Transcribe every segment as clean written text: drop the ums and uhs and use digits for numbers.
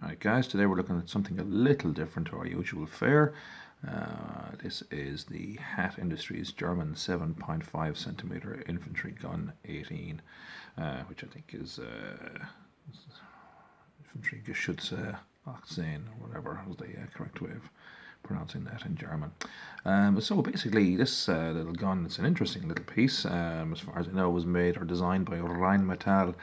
Alright guys, today we're looking at something a little different to our usual fare. This is the HaT Industries German 7.5 centimeter Infantry Gun 18, which I think is Infantry Geschütze 18 or whatever was the correct way of pronouncing that in German. So basically this little gun, it's an interesting little piece. As far as I know, it was made or designed by Rheinmetall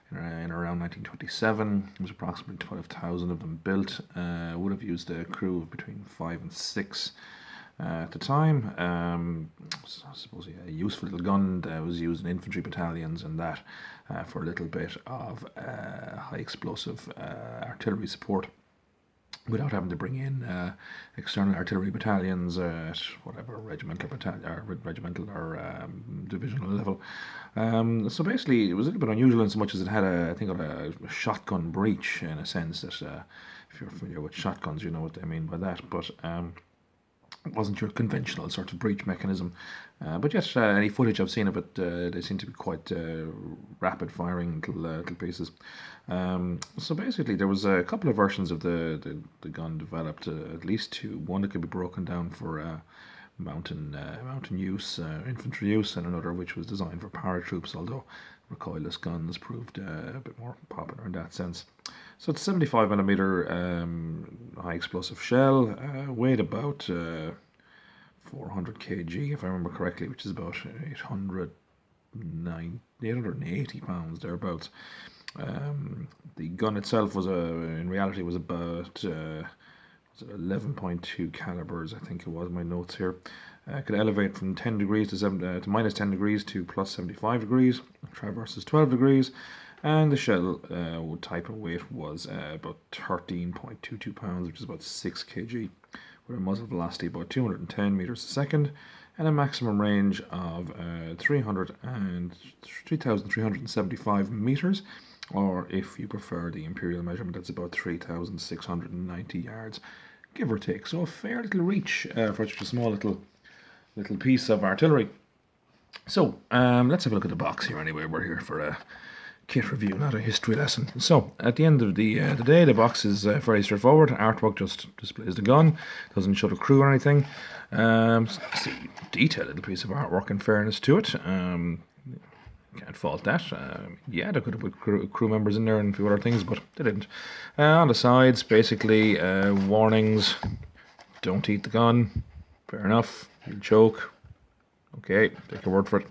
in around 1927. There was approximately 12,000 of them built. Would have used a crew of between 5 and 6 at the time. So I suppose a useful little gun that was used in infantry battalions and that for a little bit of high explosive artillery support, without having to bring in external artillery battalions at whatever regimental or divisional level. So basically, it was a little bit unusual in so much as it had I think, a shotgun breech, in a sense that if you're familiar with shotguns, you know what I mean by that. But it wasn't your conventional sort of breech mechanism. But yes, any footage I've seen of it, they seem to be quite rapid firing little pieces. So basically, there was a couple of versions of the gun developed, at least two. One that could be broken down for mountain use, infantry use, and another which was designed for paratroops, although recoilless guns proved a bit more popular in that sense. So it's 75 millimeter high explosive shell, weighed about 400 kg if I remember correctly, which is about 880 pounds thereabouts. The gun itself was in reality was about 11.2 calibers, I think it was, my notes here. Could elevate from 10 degrees to minus 10 degrees to plus 75 degrees, traverses 12 degrees, and the shell type and weight was about 13.22 pounds, which is about 6 kg, with a muzzle velocity about 210 meters a second, and a maximum range of 3,375 meters, or if you prefer the imperial measurement, that's about 3,690 yards, give or take. So a fair little reach for such a small little piece of artillery. So let's have a look at the box here anyway. We're here for a kit review, not a history lesson. So at the end of the day, the box is very straightforward. Artwork just displays the gun, doesn't show the crew or anything. It's a detailed little piece of artwork, in fairness to it. Can't fault that. Yeah, they could have put crew members in there and a few other things, but they didn't. On the sides, basically, warnings: don't eat the gun. Fair enough. You'll choke. Okay, take your word for it.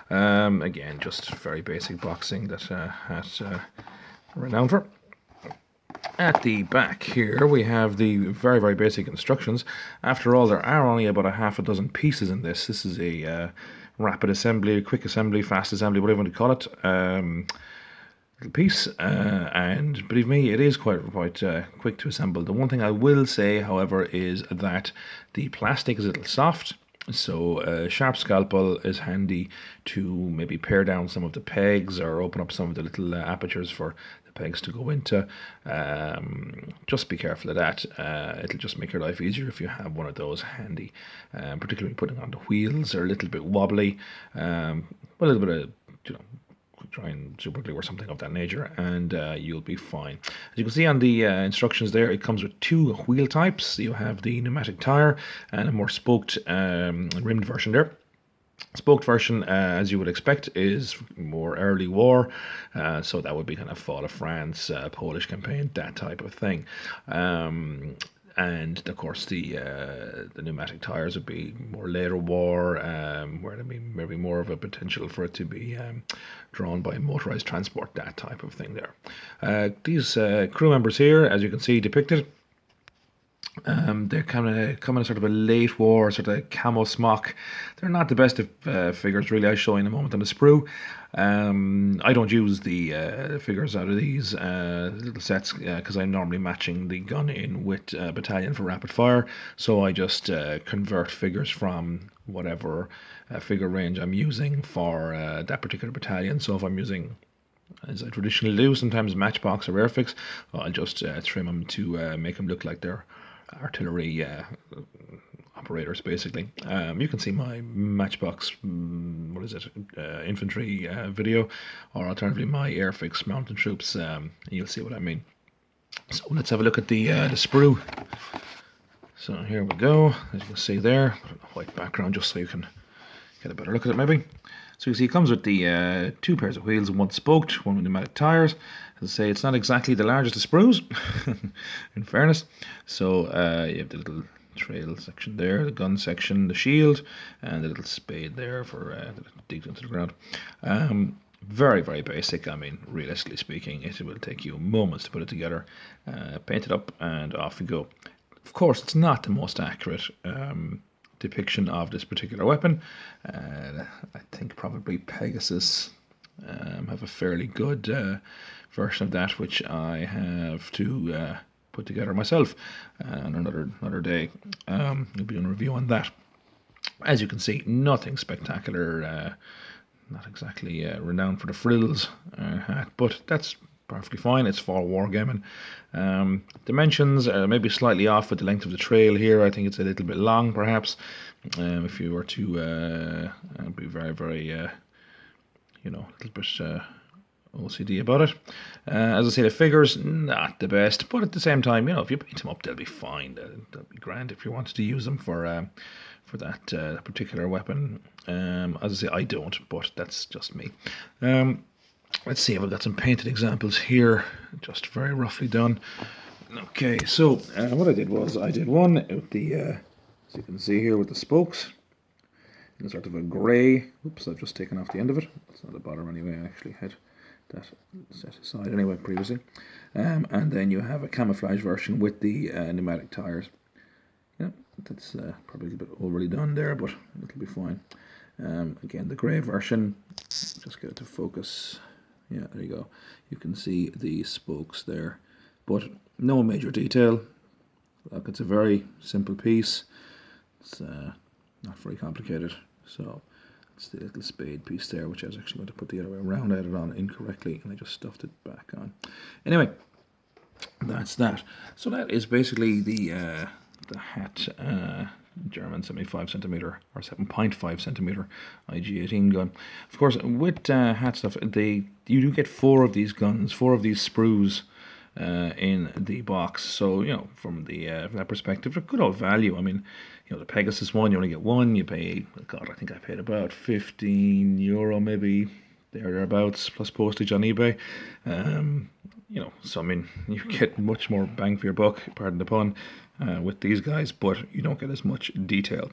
Again, just very basic boxing that HaT renowned for. At the back here, we have the very, very basic instructions. After all, there are only about a half a dozen pieces in this. This is a rapid assembly, quick assembly, fast assembly, whatever you want to call it, little piece. And believe me, it is quite quick to assemble. The one thing I will say, however, is that the plastic is a little soft. So a sharp scalpel is handy to maybe pare down some of the pegs or open up some of the little apertures for the pegs to go into. Just be careful of that. It'll just make your life easier if you have one of those handy, particularly putting on the wheels. They're a little bit wobbly, a little bit of, try and super glue or something of that nature, and you'll be fine. As you can see on the instructions there, it comes with two wheel types. You have the pneumatic tire and a more spoked rimmed version there. Spoked version, as you would expect, is more early war, so that would be kind of fall of France, Polish campaign, that type of thing. And of course, the pneumatic tires would be more later war, where there'd be maybe more of a potential for it to be drawn by motorized transport, that type of thing there. These crew members here, as you can see depicted, they're kind of coming sort of a late war, sort of camo smock. They're not the best of figures, really. I'll show you in a moment on the sprue. I don't use the figures out of these little sets because I'm normally matching the gun in with battalion for rapid fire. So I just convert figures from whatever figure range I'm using for that particular battalion. So if I'm using, as I traditionally do, sometimes Matchbox or Airfix, I'll just trim them to make them look like they're artillery operators, basically. You can see my Matchbox, infantry video, or alternatively my Airfix mountain troops. You'll see what I mean. So let's have a look at the sprue. So here we go. As you can see there, put a white background just so you can get a better look at it maybe. So you see it comes with the two pairs of wheels, one spoked, one with pneumatic tyres. As I say, it's not exactly the largest of sprues, in fairness. So you have the little trail section there, the gun section, the shield, and the little spade there for that digs into the ground. Very, very basic. I mean, realistically speaking, it will take you moments to put it together, paint it up, and off you go. Of course, it's not the most accurate depiction of this particular weapon. I think probably Pegasus have a fairly good version of that, which I have to put together myself on another day. We'll be doing a review on that. As you can see, nothing spectacular. Not exactly renowned for the frills, but that's perfectly fine. It's for wargaming. Dimensions are maybe slightly off with the length of the trail here. I think it's a little bit long, perhaps. If you were to be very, very, a little bit OCD about it. As I say, the figures not the best, but at the same time, if you paint them up, they'll be fine. They'll be grand if you wanted to use them for that particular weapon. As I say, I don't, but that's just me. Let's see if I've got some painted examples here, just very roughly done. Okay, so what I did was I did one with the, as you can see here, with the spokes, in sort of a grey. Oops, I've just taken off the end of it. That's not a bother anyway. I actually had that set aside anyway previously. And then you have a camouflage version with the pneumatic tyres. Yeah, that's probably a little bit overly done there, but it'll be fine. Again, the grey version, just get it to focus. Yeah, there you go. You can see the spokes there, but no major detail. Look, it's a very simple piece. It's not very complicated. So it's the little spade piece there, which I was actually going to put the other way around. I had it on incorrectly, and I just stuffed it back on. Anyway, that's that. So that is basically the HaT German 75cm or 7.5cm IG-18 gun. Of course, with HaT stuff, you do get 4 of these guns, 4 of these sprues in the box. So from that perspective, a good old value. I mean, the Pegasus one, you only get one. You pay, God, I think I paid about €15 maybe thereabouts plus postage on eBay. So I mean, you get much more bang for your buck, pardon the pun, with these guys, but you don't get as much detail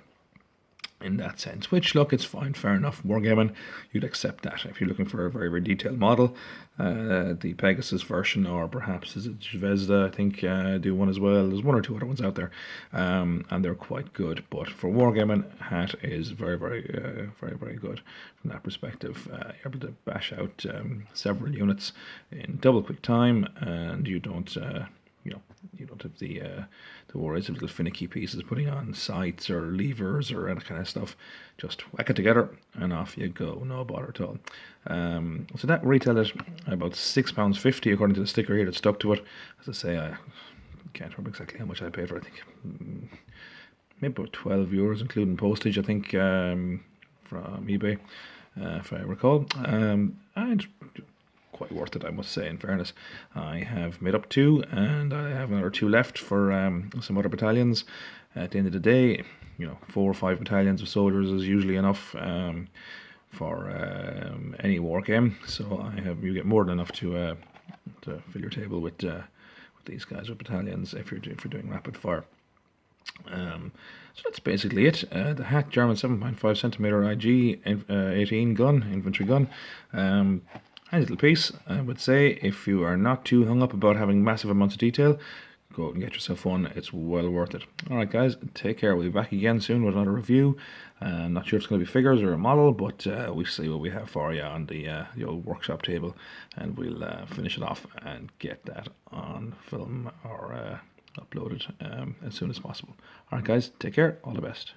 in that sense, which, look, it's fine, fair enough. Wargaming, you'd accept that. If you're looking for a very, very detailed model, the Pegasus version, or perhaps is it Zvezda, I think, do one as well. There's 1 or 2 other ones out there, and they're quite good. But for Wargaming, HaT is very, very, very, very good from that perspective. You're able to bash out several units in double quick time, and you don't have the worries of little finicky pieces putting on sights or levers or that kind of stuff. Just whack it together and off you go, no bother at all. So that retailed at about £6.50 according to the sticker here that stuck to it. As I say, I can't remember exactly how much I paid for it. I think maybe about €12 including postage, I think, from eBay, if I recall. And quite worth it, I must say, in fairness. I have made up 2, and I have another 2 left for some other battalions. At the end of the day, 4 or 5 battalions of soldiers is usually enough for any war game. So you get more than enough to fill your table with these guys with battalions if you're doing rapid fire. So that's basically it. The HaT German 7.5cm IG-18 gun, infantry gun. A little piece, I would say. If you are not too hung up about having massive amounts of detail, go out and get yourself one. It's well worth it. Alright guys, take care. We'll be back again soon with another review. I'm not sure if it's going to be figures or a model, but we'll see what we have for you on the old workshop table, and we'll finish it off and get that on film or uploaded as soon as possible. Alright guys, take care. All the best.